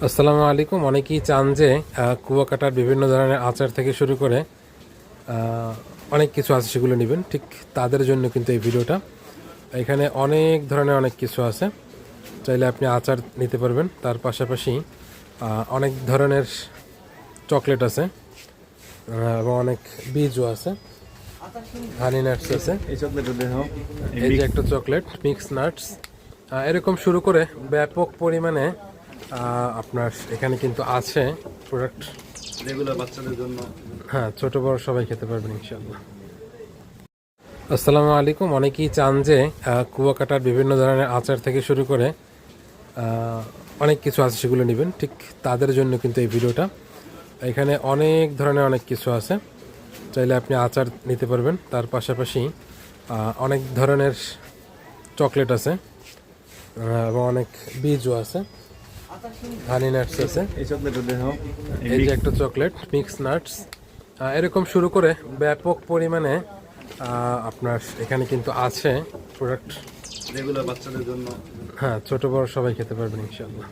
আসসালামু আলাইকুম। অনেকেই চান যে কুয়াকাটার বিভিন্ন ধরনের আচার থেকে শুরু করে অনেক কিছু আছে সেগুলো নেবেন, ঠিক তাদের জন্য কিন্তু এই ভিডিওটা। এখানে অনেক ধরনের অনেক কিছু আছে, চাইলে আপনি আচার নিতে পারবেন। তার পাশাপাশি অনেক ধরনের চকলেট আছে এবং অনেক বীজও আছে, হানি নাটস আছে। এই চকলেটটা দেখো, এই যে একটা চকলেট মিক্স নাটস, এরকম শুরু করে ব্যাপক পরিমাণে আপনার এখানে কিন্তু আছে প্রোডাক্ট। রেগুলার বাচ্চাদের জন্য। হ্যাঁ, ছোট বড় সবাই খেতে পারবেন ইনশাআল্লাহ। আসসালামু আলাইকুম। অনেকেই চান যে কুয়াকাটার বিভিন্ন ধরনের আচার থেকে শুরু করে অনেক কিছু আছে সেগুলো নেবেন, ঠিক তাদের জন্য কিন্তু এই ভিডিওটা। এখানে অনেক ধরনের অনেক কিছু আছে, চাইলে আপনি আচার নিতে পারবেন। তার পাশাপাশি অনেক ধরনের চকলেট আছে এবং অনেক বীজও আছে, হানি নাটস আছে। এই চকলেটটা দেখো, এই যে একটা চকলেট মিক্স নাটস, এরকম শুরু করে ব্যাপক পরিমাণে আপনার এখানে কিন্তু আছে প্রোডাক্ট। রেগুলার বাচ্চাদের জন্য। হ্যাঁ, ছোট বড় সবাই খেতে পারবেন ইনশাআল্লাহ।